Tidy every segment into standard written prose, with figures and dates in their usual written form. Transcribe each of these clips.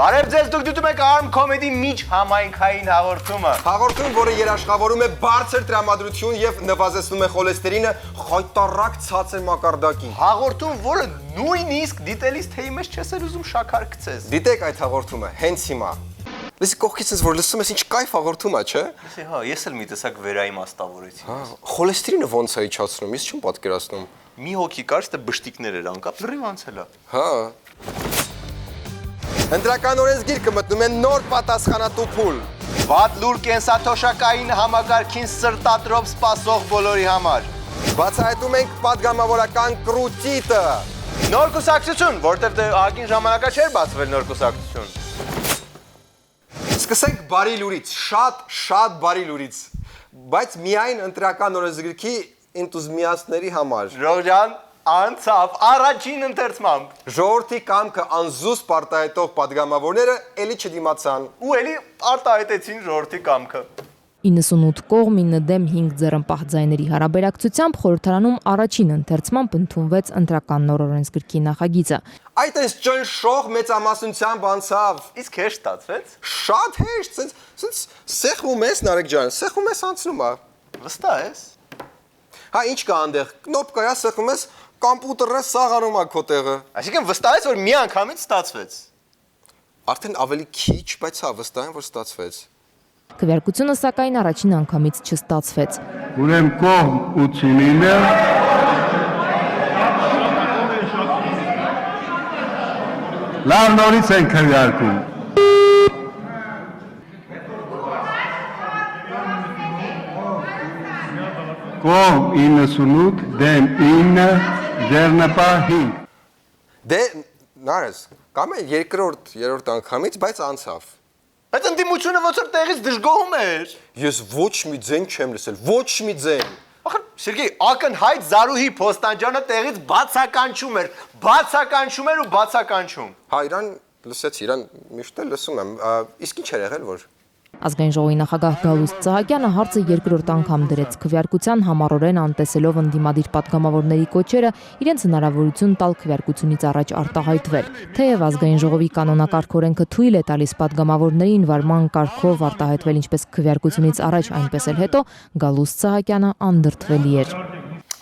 Բարև ձեզ, դուք դիտում եք Arm Comedy միջ համայնքային հաղորդումը։ Հաղորդում, որը երաշխավորում է բարձր տրամադրություն եւ նվազեցնում է խոլեստերինը խայտարակ ցածր մակարդակին։ Հաղորդում, որը նույնիսկ դիտելիս թեյի մեջ չես ուզում շաքար գցես։ Դիտեք այդ հաղորդումը հենց հիմա։ Լսի կողքից ես որ լսում ես ինչ կայֆ հաղորդում է, չէ՞։ Լսի, հա, ես էլ մի տեսակ վերաիմաստավորեցի։ Հա, խոլեստերինը ոնց է իջացնում, ես չեմ պատկերացնում։ Մի հոգի կար, ստե բշտիկներ էր անկապ, լրիվ անցել է։ Հա։ Ընտրական օրենսգիրքը մտնում է նոր պատասխանատու փուլ։ Վատ լուր կենսաթոշակային համակարգին սրտատրոփ սպասող բոլորի համար։ Բացահայտում ենք падգամավորական կրուտիտը։ Նոր կուսակցություն, որտեղ դե ահագին ժամանակա չէր բացվել նոր կուսակցություն։ Սկսենք բարի լուրից, շատ բարի լուրից, բայց միայն ընտրական օրենսգրքի ինտուզիաստների համար։ Ժողովրդյան անցավ առաջին ընթերցմամբ։ Ժողովրդի կամքը անզուսպ արտահայտող падգամավորները էլի չդիմացան։ Ու էլի արտահայտեցին ժողովրդի կամքը։ 98 կողմ 9 դեմ 5 ձեռնպահ ձայների հարաբերակցությամբ խորհրդարանում առաջին ընթերցմամբ ընդունվեց ընտրական նոր օրենսգրքի նախագիծը։ Այդ այս ճնշող մեծամասնությամբ անցավ։ Իսկ հեշտ ստացվեց։ Շատ հեշտ, սենց սեղմում ես Նարեկ ջան, սեղմում ես անցնում է։ Վստահ ես։ Հա ինչ կա այնտեղ, կնոպկա է սեղմում ես, կոմպյուտերը սաղանում է քո տեղը։ Այսինքն վստահ ես, որ մի անգամից ստացվեց։ Արդեն ավելի քիչ, բայց հա վստահ եմ, որ ստացվեց։ Քվեարկությունը սակայն առաջին անգամից չստացվեց։ Ուրեմն կողմ 89-ը լավ նորից են քվեարկում։ Կողմ 98 դեմ 9 ձեռնպահ 5։ Դե նարես, կամ է երրորդ անգամից, բայց անցավ։ Բայց ընդդիմությունը ոնց որ տեղից դժգոհում էր։ Ես ոչ մի ձեն չեմ լսել, ոչ մի ձեն։ Ախր Սերգեյ, ակնհայտ Զարուհի Փոստանջյանը տեղից բացականչում էր ու բացականչում։ Հա, իրան լսեցի, իրան միշտ էլ լսում եմ։ Իսկ ինչ էր եղել որ։ Ազգային ժողովի նախագահ Գալուստ Սահակյանը հարցը երկրորդ անգամ դրեց քվեարկության համառորեն անտեսելով ընդդիմադիր падգամավորների կոչերը իրենց հնարավորություն տալ քվեարկությունից առաջ արտահայտվել։ Թեև ազգային ժողովի կանոնակարգ օրենքը թույլ է տալիս падգամավորներին վարման կարգով արտահայտվել ինչպես քվեարկությունից առաջ, այնպես էլ հետո, Գալուստ Սահակյանը անդրդվելի էր։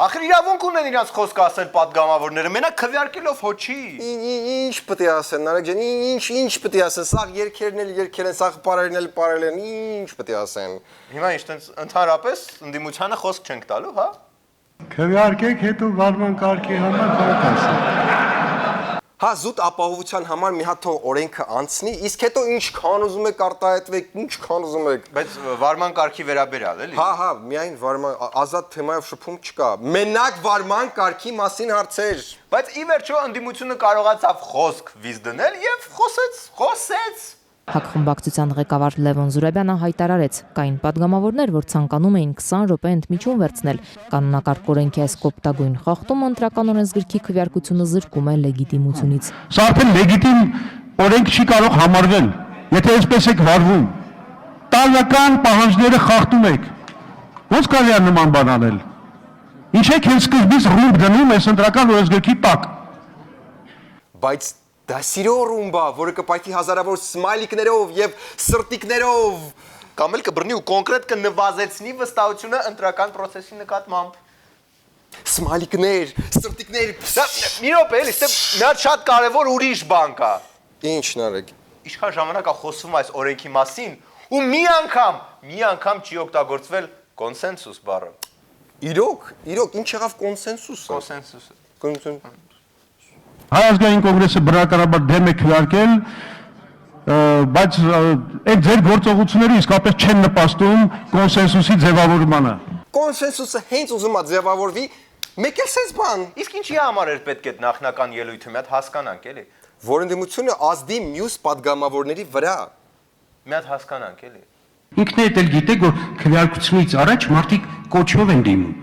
Ախր իրավունք ունեն իրաց խոսքը ասել падգամավորները, մենակ քվեարկելով հո չի։ Ինչ պետք է ասեն, Նարեկ ջան, ինչ պետք է ասեն, սաղ երկերն են, սաղ պարերն են, ինչ պետք է ասեն։ Հիմա ինչ տենց ընդհանրապես ընդդիմությանը խոսք չենք տալու, հա։ Քվեարկեք, հետո վարման կարգի համար կարող ասեք։ Հա, զուտ ապահովության համար մի հատ թող օրենքը անցնի, իսկ հետո ինչքան ուզում եք արտահայտվեք, ինչքան ուզում եք։ Բայց վարման կարգի վերաբերյալ էլի։ Հա, միայն վարման ազատ թեմայով շփում չկա։ Մենակ վարման կարգի մասին հարցեր։ Բայց ի վերջո ընդդիմությունը կարողացավ խոսք վիզ դնել եւ խոսեց։ Հակխմբակցության ղեկավար Լևոն Զուրաբյանը հայտարարեց, կային падգամավորներ, որ ցանկանում էին 20 րոպե ընդմիջում վերցնել։ Կանոնակարգ օրենքի այս կոպտագույն խախտումը ընտրական օրենսգրքի քվեարկությունը զրկում է լեգիտիմությունից։ Սա արդեն լեգիտիմ օրենք չի կարող համարվել, եթե այսպես եք վարվում։ Տարական պահանջները խախտում եք։ Ոնց կարելի է նման բան անել։ Ինչ եք հենց սկզբից ռումբ դնում այս ընտրական օրենսգրքի տակ։ Բայց դա սիրո ռումբա, որը կպայթի հազարավոր սմայլիկներով եւ սրտիկներով, Կամ էլ կբռնի ու կոնկրետ կնվազեցնի վստահությունը ընտրական process-ի նկատմամբ։ Սմայլիկներ, սրտիկներ։ Մի րոպե, էլի, ստե մի հատ շատ կարևոր ուրիշ բան կա։ Ինչ Նարեկ։ Ինչքան ժամանակ է խոսվում այս օրենքի մասին, ու մի անգամ չի օգտագործվել կոնսենսուս բառը։ Իրոք, ինչ եղավ կոնսենսուսը։ Կոնսենսուսը։ Հայ ազգային կոնգրեսը բնականաբար դեմ է քվեարկել, բայց այդ ձեր գործողությունները իսկապես չեն նպաստում կոնսենսուսի ձևավորմանը։ Կոնսենսուսը հենց ուզում է ձևավորվի, մեկ էլ sense բան, Իսկ ինչի համար էր պետք է նախնական ելույթը մի հատ հասկանանք, էլի։ որ ընդդիմությունը ազդի մյուս падգամավորների վրա։ Մի հատ հասկանանք, էլի։ Ինքն էլ գիտեք, որ քվեարկությունից առաջ մարդիկ կոչով են դիմում։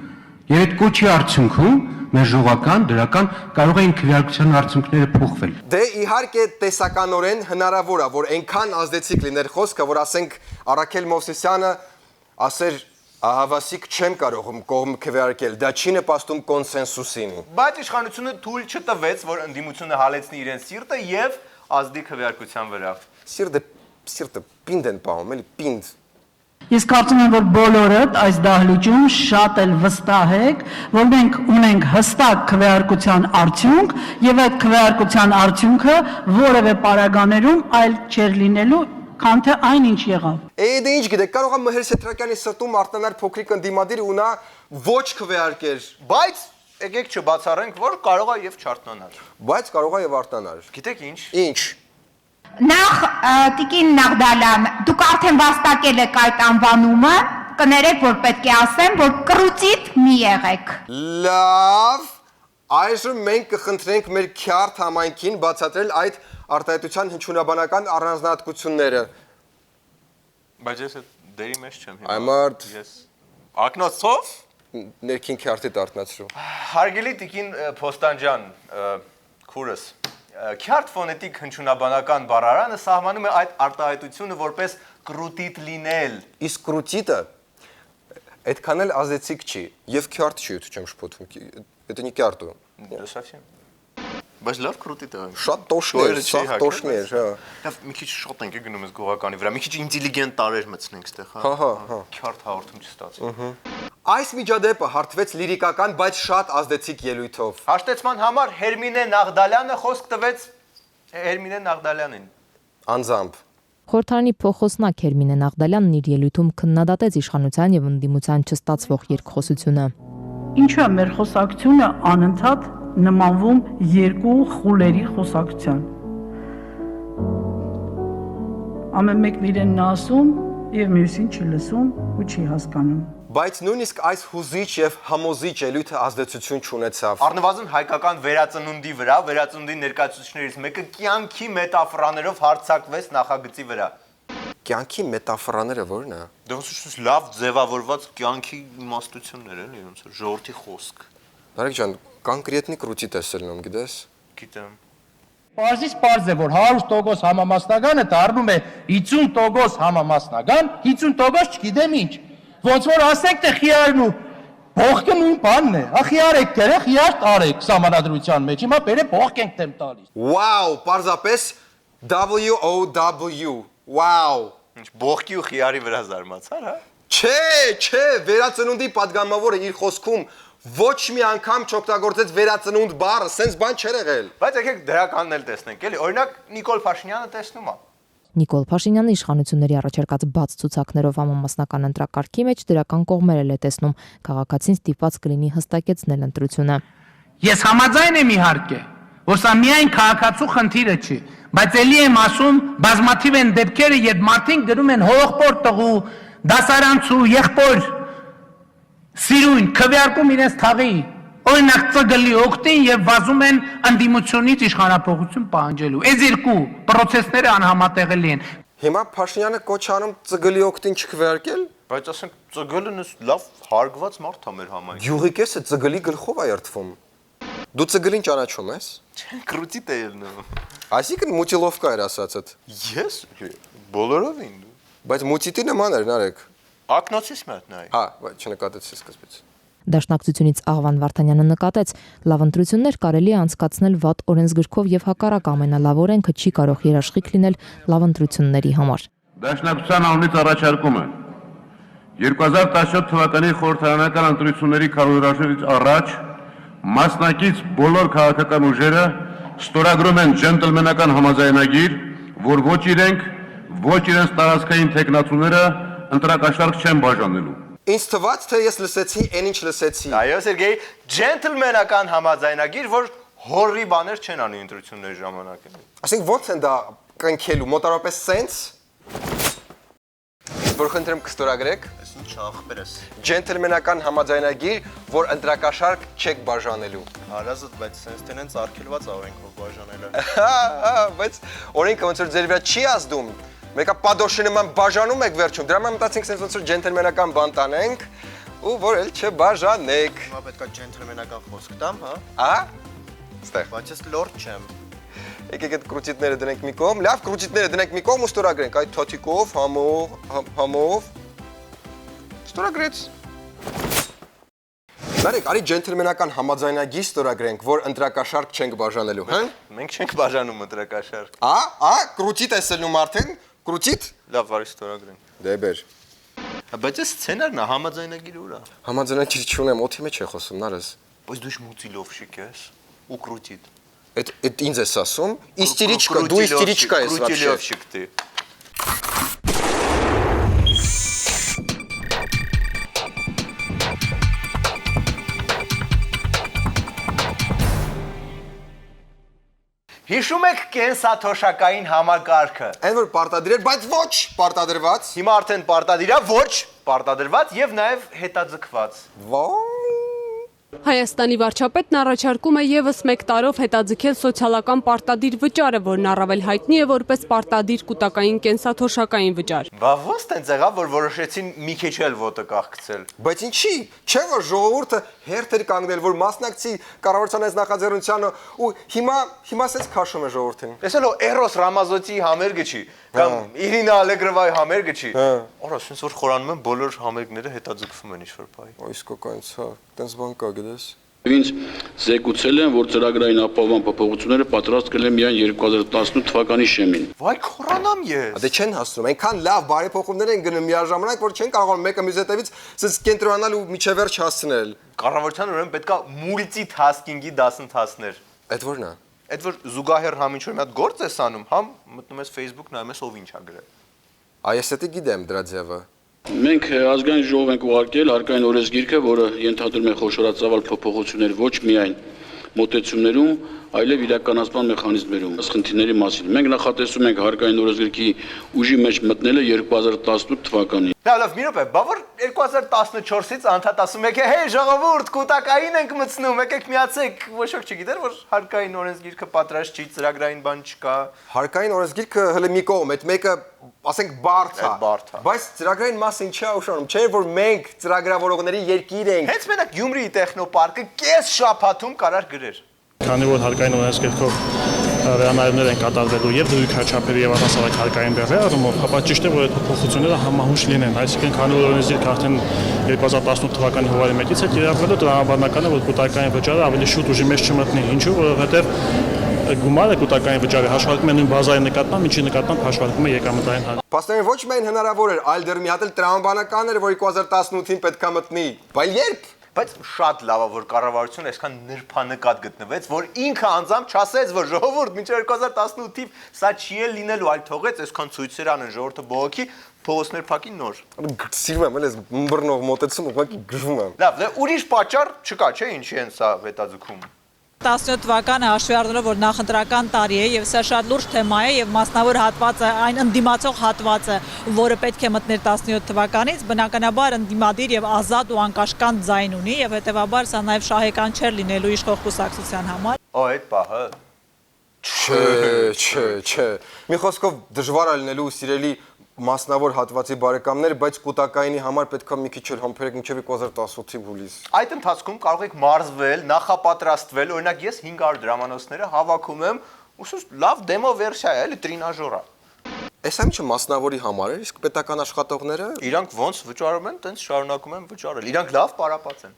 Եվ այդ կոչի արդյունքում մեր ժողական, դրական կարող են քվեարկության արդյունքները փոխվել։ Դե իհարկե տեսականորեն հնարավոր է, որ այնքան ազդեցիկ լիներ խոսքը, որ ասենք Արաքել Մովսեսյանը ասեր Ահավասիկ չեմ կարող կողմ քվեարկել, դա չի նպաստում կոնսենսուսին։ Բայց իշխանությունը թույլ չտվեց, որ ընդդիմությունը հալեցնի իրեն սիրտը եւ ազդի քվեարկության վրա։ Սիրտը պինդ են պահում, էլի պինդ։ Ես կարծում եմ, որ բոլորդ այս դահլիճում շատ էլ վստահ եք, որ մենք ունենք հստակ քվեարկության արդյունք եւ այդ քվեարկության արդյունքը որևէ պարագաներում այլ չէր լինելու, քան թե այն ինչ եղավ։ Դե ինչ գիտեք, կարող է Մհեր Սեթրակյանի սրտում արտանար փոքրիկ ընդդիմադիր ու նա ոչ քվեարկեր, Բայց եկեք չբացառենք, որ կարող է եւ չարտնանար։ բայց կարող է եւ արտանար։ Գիտեք ինչ։ Ինչ։ Նախ Տիկին Նաղդալյան, դուք արդեն վաստակել եք այդ անվանումը, կներեք, որ պետք է ասեմ, որ կռուծիտ մի եղեք։ Լավ։ Այժմ մենք կխնդրենք մեր քյարթ համայնքին բացատրել այդ արտահայտության հնչյունաբանական առանձնահատկությունները։ Բայց ես այդ դերի մեջ չեմ Այմարդ Ես ակնոցով ներքին քյարթի դարտնացրու։ Հարգելի Տիկին Փոստանջան, քուրս Քյարթ ֆոնետիկ հնչյունաբանական բառարանը սահմանում է այդ արտահայտությունը որպես կրուտիտ լինել։ Իսկ կրուտիտը այդքան էլ ազդեցիկ չի եւ քյարթ չի ու չեմ շփոթվում։ Это не քյարտու։ Դասացիա։ Բայց լավ կրուտիտ է։ Շատ տոշներ, սաղ տոշներ, հա։ Լավ, մի քիչ շոտ ենք գնում ես գողականի վրա, մի քիչ ինտելիգենտ տարեր մտցնենք ստեղ, հա։ Հա։ Քյարթ հաղորդում չստացի։ Այս միջադեպը հարթվեց լիրիկական, բայց շատ ազդեցիկ ելույթով։ Հաշտեցման համար Հերմինե Նաղդալյանը խոսք տվեց Հերմինե Նաղդալյանին։ Անձամբ։ Խորհրդարանի փոխոսնակ Հերմինե Նաղդալյանն իր ելույթում քննադատեց իշխանության եւ ընդդիմության չստացվող երկխոսությունը։ Ինչու է մեր խոսակցությունը անընդհատ նմանվում երկու խուլերի խոսակցության։ Ամեն մեկն իրենն ասում եւ մյուսին չի լսում ու չի հասկանում։ Բայց նույնիսկ այս հուզիչ եւ համոզիչ ելույթը ազդեցություն չունեցավ։ Առնվազն հայկական վերածնունդի վրա, վերածնունդի ներկայացուցիչներից մեկը կյանքի մետաֆորաներով հարցակվեց նախագծի վրա։ Կյանքի մետաֆորաները ո՞րն է։ Դա ոնց լավ ձևավորված կյանքի իմաստություններ են, ոնց որ ժողովրդի խոսք։ Բարեկ ջան, կոնկրետնի կրուտի տեսելնում, գիտես։ Գիտեմ։ Պարզից պարզ է, որ 100% համամասնականը դառնում է 50% համամասնական, 50% չգիտեմ ինչ։ Ոնց որ ասենք թե խիարն ու բողկը նույն բանն է։ Հա խիար եք կերեք, խիար տարեք սահմանադրության մեջ։ Հիմա բերե բողկ ենք դեմ տալիս։ Wow, պարզապես WOW։ Wow։ Ինչ բողկի ու խիարի վրա զարմացար, հա։ Չէ, վերածնունդի падգամավորը իր խոսքում ոչ մի անգամ չօգտագործեց վերածնունդ բառը, սենց բան չէր եղել։ Բայց եկեք դրականն էլ տեսնենք, էլի։ Օրինակ Նիկոլ Փաշինյանը տեսնում է։ Նիկոլ Փաշինյանը իշխանությունների առաջարկած բաց ցուցակներով համամասնական ընտրակարգի մեջ դրական կողմեր է տեսնում, քաղաքացին ստիպված կլինի հստակեցնել ընտրությունը։ Ես համաձայն եմ իհարկե, որ սա միայն քաղաքացու խնդիրը չի, բայց ելի եմ ասում, բազմաթիվ են դեպքերը, երբ մարդիկ գրում են հողպոր տղու, դասարանցու, եղբոր սիրուն քվեարկում իրենց թաղի, օրինակ ծգլի օգտին եւ վազում են ընդդիմությունից իշխանապողություն պահանջելու։ Այս երկու process-ները անհամատեղելի են։ Հիմա Փաշինյանը կոչ անում ծգլի օգտին չքվեարկել։ Բայց ասենք ծգլն լավ հարգված մարդ է մեր համայնքում։ Գյուղի կեսը ծգլի գլխով է երթվում։ Դու ծգլին ճանաչում ես։ Կրուտիտ է ելնում։ Այսինքն մուտիլովկա էր ասածդ։ Ես բոլորովին։ Բայց մուտիտի նման էր, Նարեկ։ Ակնոցից մատնայ։ Հա, բայց չնկատեցի սկզբից։ Դաշնակցությունից Աղվան Վարդանյանը նկատեց, լավ ընտրություններ կարելի է անցկացնել վատ օրենսգրքով եւ հակառակ ամենալավ օրենքը չի կարող երաշխիք լինել լավ ընտրությունների համար։ Դաշնակցության անունից առաջարկում եմ 2017 թվականի խորհրդարանական ընտրությունների քարոզարշավից առաջ մասնակից բոլոր քաղաքական ուժերը ստորագրում են ջենտլմենական համաձայնագիր, որ ոչ իրենց տարածքային տեխնացուները ընտրակաշարք չեն բաժանելու։ Ինձ թվաց, թե ես լսեցի, այն ինչ լսեցի։ Այո, Սերգեյ, ջենտլմենական համաձայնագիր, որ հորրի բաներ չեն անի ընտրությունների ժամանակ։ Ասենք ո՞նց են դա կնքելու, մոտավորապես սենց։ Որ խնդրեմ կստորագրեք։ Այս ինչ ախպեր ես։ Ջենտլմենական համաձայնագիր, որ ընտրակաշարք չեք բաժանելու։ Հարազատ, բայց սենց տենենց արգելված օրենքով բաժանելը։ Հա, բայց օրենքը ոնց որ ձեր վրա չի ազդում։ Մեկը падոշի նման բաժանում եք վերջում։ Դրա համար մտածենք sense ոնց որ ջենտլմենական բան տանենք ու որ էլ չբաժանեք։ Հիմա պետքա ջենտլմենական խոսք տամ, հա։ Ահա։ Ստեղ։ Բայց ես լորդ չեմ։ Եկեք այդ կրուտիտները դնենք մի կողմ։ Լավ, կրուտիտները դնենք մի կողմ ու ստորագրենք այդ թոթիկով, համով։ Ստորագրեց։ Նարեկ, արի ջենթլմենական համաձայնագիր ստորագրենք, որ ընտրակաշարք չենք բաժանելու, հա։ Մենք չենք բաժանում ընտրակաշարք։ Կրուտիտ էսելնում արդեն, կրուտիտ։ Լավ, արի ստորագրենք։ Դե բեր։ Բայց այս սցենարն է համաձայնագիր ուրա։ Համաձայնագիր չունեմ, օթի մեջ է խոսում, նարես։ Բայց դու շմուծիլով շիկ ես ու կրուտիտ։ Այդ ինձ ես ասում, իստիրիչկա, դու իստիրիչկա ես вообще։ Կրուտիլով շիկ դի։ Հիշում եք կենսաթոշակային համակարգը։ Այն որ պարտադիր էր, բայց ոչ պարտադրված։ Հիմա արդեն պարտադիր է, ոչ պարտադրված եւ նաեւ հետաձգված։ Հայաստանի վարչապետն առաջարկում է եւս 1 տարով հետաձգել սոցիալական պարտադիր վճարը, որն առավել հայտնի է որպես պարտադիր կուտակային կենսաթոշակային վճար։ Բա ոնց տենց եղավ, որ որոշեցին մի քիչ էլ ոտը կախկցել։ Բայց ինչի, չէ որ ժողովուրդը հերթ էր կանգնել, որ մասնակցի կառավարության այս նախաձեռնությանը ու հիմա սենց քաշում է ժողովրդին։ Տեսել Էրոս Ռամազոթի համերգը չի, կամ Իրինա Ալեգրովայի համերգը չի։ Օրա, ասես որ խորանում են բոլոր համերգները հետաձգվում են ինչ-որ բայ։ Իսկականից, հա, տենց բան կա գիտես։ Ինձ զեկուցել են, որ ծրագրային ապահովման փոփոխությունները պատրաստել են միայն 2018 թվականի շեմին։ Վայ, խորանամ ես։ Դե չեն հասնում, այնքան լավ բարեփոխումներ են գնում միաժամանակ, որ չեն կարողանում մեկը մյուսի հետևից սենց կենտրոնանալ ու միջև վերջ հասցնել։ Կառավարության ուրեմն պետքա մուլտիթասկինգի դասընթացներ։ Այդ որն է։ Այդ որ զուգահեռ համ ինչ-որ մի հատ գործ ես անում, համ մտնում ես Facebook նայում ես ով ինչ ա գրել։ Այս էտի գիտեմ դրա ձևը։ Մենք ազգային ժողով ենք ուղարկել հարկային օրենսգիրքը, որը ենթադրում է խոշորածավալ փոփոխություններ ոչ միայն մոտեցումներում, այլև իրականացման մեխանիզմներում։ Ըստ խնդիրների մասին մենք նախատեսում ենք հարկային օրենսգիրքի ուժի մեջ մտնելը 2018 թվականին։ Լավ, մի րոպե, բա որ 2014-ից անդադ ասում եք, հեյ ժողովուրդ, կուտակային ենք մտցնում, եկեք միացեք, ոչ ոք չգիտեր, որ հարկային օրենսգիրքը պատրաստ չի, ծրագրային բան չկա։ Հարկային օրենսգիրքը հələ մի կողմ, այդ մեկը, ասենք, բարդ է։ Բայց ծրագրային մասը ինչի է ուշանում, չէ՞ որ մենք ծրագրավորողների երկիր ենք։ Հենց մենակ Գյումրիի տեխնոպարկը կես շաբաթում կարար գրեր։ Քանի որ հարկային օրենսգիրքով վերանայումներ են կատարվելու եւ դրույքաչափերի եւ առասարակ հարկային բեռի առումով, ապա ճիշտ է որ այդ փոփոխությունները համահունչ լինեն, այսինքն քանի որ օրենսգիրքը արդեն 2018 թվականի հունվարի 1-ից է կիրառվելու, տրամաբանական է որ կուտակային վճարը ավելի շուտ ուժի մեջ չմտնի, ինչու որովհետեւ գումարը կուտակային վճարի հաշվարկում է նույն բազայի նկատմամբ, ինչի նկատմամբ հաշվարկում է եկամտային հարկ։ Պաստորեն ոչ միայն հնարավոր էր, այլ դեռ մի հատ էլ տրամաբանական էր, որ 2018-ին պետքա մտնի, բայց երբ։ Բայց շատ լավ է, որ կառավարությունը այսքան նրբանկատ գտնվեց, որ ինքը անձամբ չասեց, որ ժողովուրդ մինչև 2018-ին սա չի էլ լինելու, այլ թողեց այսքան ցույցեր անեն ժողովուրդը բողոքի, փողոցներ փակի նոր։ Սիրում եմ, ես բռնող մոտեցում ուղղակի գժում եմ։ Լավ, դե ուրիշ պատճառ չկա, չէ՞, ինչի են սա հետաձգում։ 17 թվականը հաշվի առնելով, որ նախընտրական տարի է եւ սա շատ լուրջ թեմա է եւ մասնավոր հատվածը, այն ընդդիմացող հատվածը, որը պետք է մտներ 17 թվականից, բնականաբար ընդդիմադիր եւ ազատ ու անկաշկանդ ձայն ունի եւ հետեւաբար սա նաեւ շահեկան չէր լինելու իշխող կուսակցության համար։ Այդ պահը։ Չէ։ Մի խոսքով դժվար է լինելու սիրելի մասնավոր հատվածի բարեկամներ, բայց կուտակայինի համար պետքա մի քիչ էլ համբերեք մինչև 2018-ի հուլիս։ Այդ ընթացքում կարող եք մարզվել, նախապատրաստվել, օրինակ ես 500 դրամանոցները հավաքում եմ, ուսուս լավ դեմո վերսիա է, էլի տրինաժոր է։ Այս ամիջը մասնավորի համար է, իսկ պետական աշխատողները իրանք ոնց վճարում են, տենց շարունակում են վճարել։ Իրանք լավ պարապած են։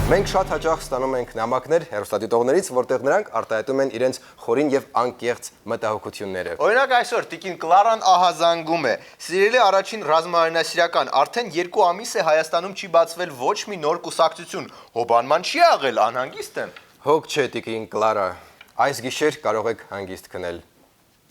Մենք շատ հաճախ ստանում ենք նամակներ հեռուստադիտողներից, որտեղ նրանք արտահայտում են իրենց խորին եւ անկեղծ մտահոգությունները։ Օրինակ այսօր տիկին Կլարան ահազանգում է. Սիրելի առաջին ռազմաարենասիրական, արդեն 2 ամիս է Հայաստանում չի բացվել ոչ մի նոր կուսակցություն։ Հոբանման չի աղել, անհանգիստ եմ։ Հոգ չէ տիկին Կլարա, այս գիշեր կարող եք հանգիստ քնել։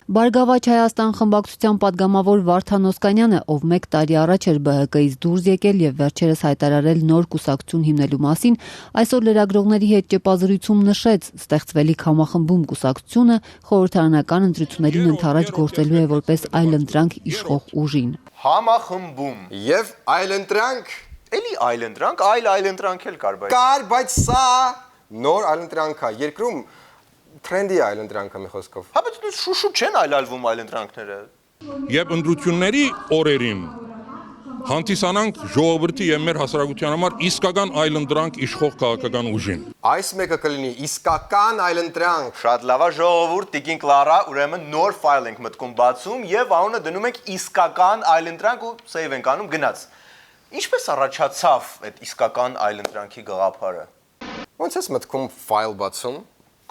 Բարգավաճ Հայաստան խմբակցության падգամավոր Վարդան Օսկանյանը, ով 1 տարի առաջ էր ԲՀԿ-ից դուրս եկել եւ վերջերս հայտարարել նոր կուսակցություն հիմնելու մասին, այսօր լրագրողների հետ ճեպազրույցում նշեց, ստեղծվելիք համախմբում կուսակցությունը խորհրդարանական ընտրություններին ընդառաջ գործելու է որպես այլընտրանք իշխող ուժին։ Համախմբում Եվ այլընտրանք, էլի այլընտրանք, այլընտրանք էլ կար, բայց սա նոր այլընտրանք է, երկրում Թրենդի այլընտրանքը մի խոսքով։ Հա, բայց շուշու չեն այլալվում այլընտրանքները։ Եվ ընտրությունների օրերին հանդիսանանք ժողովրդի եւ մեր հասարակության համար իսկական այլընտրանք իշխող քաղաքական ուժին։ Այս մեկը կլինի իսկական այլընտրանք։ Շատ լավ է ժողովուրդ, Տիկին Կլարա, ուրեմն նոր ֆայլ ենք մտքում բացում եւ անունը դնում ենք իսկական այլընտրանք ու սեյվ ենք անում գնաց։ Ինչպես առաջացավ այդ իսկական այլընտրանքի գաղափարը։ Ոնց ես մտքում ֆայլ բացում։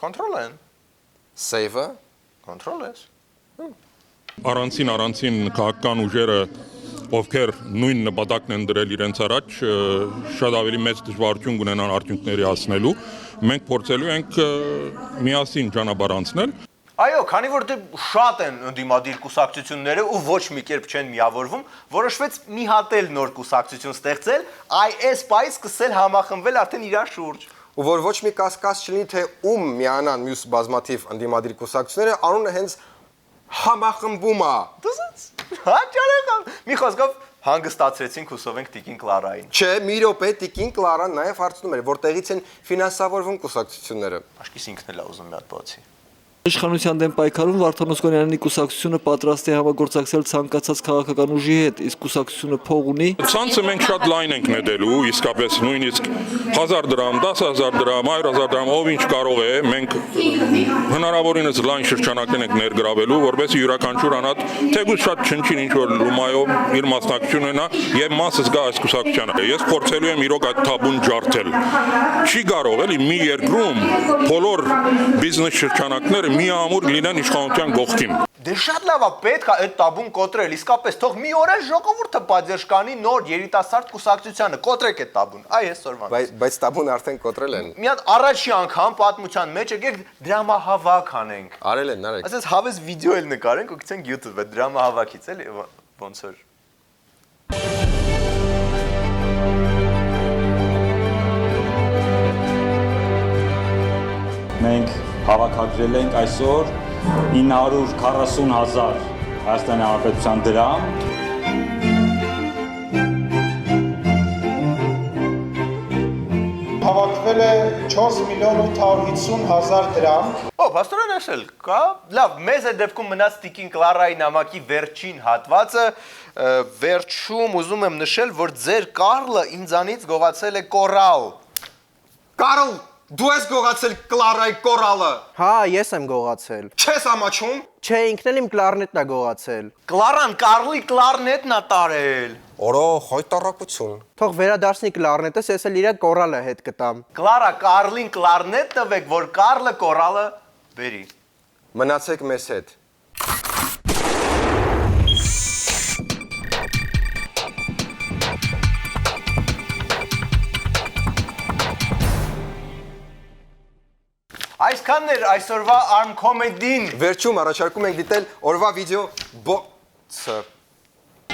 Control N, Save-ը, Control S։ Առանցին քաղաքական ուժերը, ովքեր նույն նպատակն են դրել իրենց առաջ, շատ ավելի մեծ դժվարություն կունենան արդյունքների հասնելու։ Մենք փորձելու ենք միասին ճանապարհ անցնել։ Այո, քանի որ դե շատ են ընդդիմադիր կուսակցությունները ու ոչ մի կերպ չեն միավորվում, որոշվեց մի հատ էլ նոր կուսակցություն ստեղծել, այս պայից սկսել համախմբվել արդեն իրար շուրջ։ ու որ ոչ մի կասկած չլինի, թե ում միանան մյուս բազմաթիվ ընդդիմադիր կուսակցությունները, անունը հենց համախմբում է։ Դուզած։ Հա, ճարեգան։ Մի խոսքով հանգստացրեցինք հուսով ենք Տիկին Կլարային։ Չէ, մի րոպե Տիկին Կլարան նաև հարցնում էր, որտեղից են ֆինանսավորվում կուսակցությունները։ Աշկիս ինքն էլ է ուզում մի հատ բացի։ Իշխանության դեմ պայքարում Վարդան Օսկանյանի կուսակցությունը պատրաստ է համագործակցել ցանկացած քաղաքական ուժի հետ, իսկ կուսակցությունը փող ունի։ Ցանցը մենք շատ լայն ենք նետելու, իսկապես նույնիսկ 1000 դրամ, 10000 դրամ, 100000 դրամ, ով ինչ կարող է, մենք հնարավորինս լայն շրջանակներ ենք ներգրավելու, որովհետեւ յուրաքանչյուր անհատ թեկուզ շատ չնչին ինչ որ լումայով իր մասնակցությունը ունենա եւ մասը զգա այս կուսակցությանը։ Ես փորձելու եմ իրոք այդ թաբուն ջարդել։ Չի կարող էլի մի երկրում բոլոր բիզնես շրջանակները միամուր լինեն իշխանության կողքին։ Դե շատ լավ է, պետք է այդ տաբուն կոտրել, իսկապես թող մի օր է ժողովուրդը պատժ կանի նոր երիտասարդ կուսակցությանը, կոտրեք այդ տաբուն։ Այ այսօրվան։ Բայց տաբուն արդեն կոտրել են։ Մի հատ առաջի անգամ պատմության մեջ եկեք դրամահավաք անենք։ Արել են, արեք։ Ասես հավես վիդեո էլ նկարենք ու գցենք YouTube-ը դրամահավաքից էլի ոնց որ։ Մենք հավաքագրել ենք այսօր 940,000 Հայաստանի Հանրապետության դրամ։ Հավաքվել է 4,850,000 դրամ։ Ո, պաստորան ասել, կա։ Լավ, մեզ այդ դեպքում մնաց Տիկին Կլարայի նամակի վերջին հատվածը, վերջում ուզում եմ նշել, որ ձեր Կարլը ինձանից գողացել է կորալ։ Կարլ, դու ես գողացել Կլարայի կորալը։ Հա, ես եմ գողացել։ Չես ամաչում։ Չէ, ինքն էլ իմ կլարնետն է գողացել։ Կլարան, Կարլի կլարնետն է տարել։ Օրո, խոյտարակություն։ Թող վերադարձնի կլարնետս, ես էլ իր կորալը հետ կտամ։ Կլարա, Կարլին կլարնետ տվեք, որ Կարլը կորալը բերի։ Մնացեք մեզ հետ։ Այսքանն էր այսօրվա Arm Comedy-ին։ Վերջում առաջարկում ենք դիտել օրվա վիդեո բոքսը։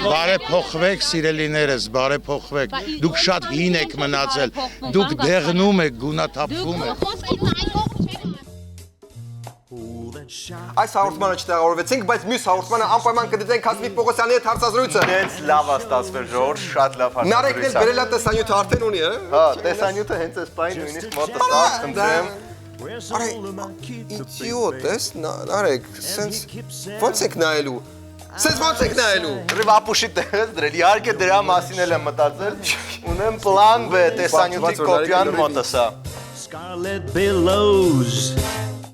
Բարեփոխվեք սիրելիներս, բարեփոխվեք։ Դուք շատ հին եք մնացել։ Դուք դեղնում եք, գունաթափվում եք։ Այս հաղորդմանը չտեղավորվեցինք, բայց մյուս հաղորդմանը անպայման կդիտենք Հասմիկ Պողոսյանի հետ հարցազրույցը։ Հենց լավ է ստացվել, Ժորժ, շատ լավ հարցազրույց։ Նարեկն էլ բերել է տեսանյութը արդեն ունի, հա։ Հա, տեսանյութը հենց այս պայն նույնիսկ մոտս է, խնդրեմ։ Արա, իդիոտ ես, Նարեկ, սենց ոնց եք նայելու։ Սենց ոնց եք նայելու։ Ռիվ ապուշի տեղս դրել, իհարկե դրա մասին էլ եմ մտածել։ Ունեմ պլան B տեսանյութի կոպիան մոտս է։ Scarlet billows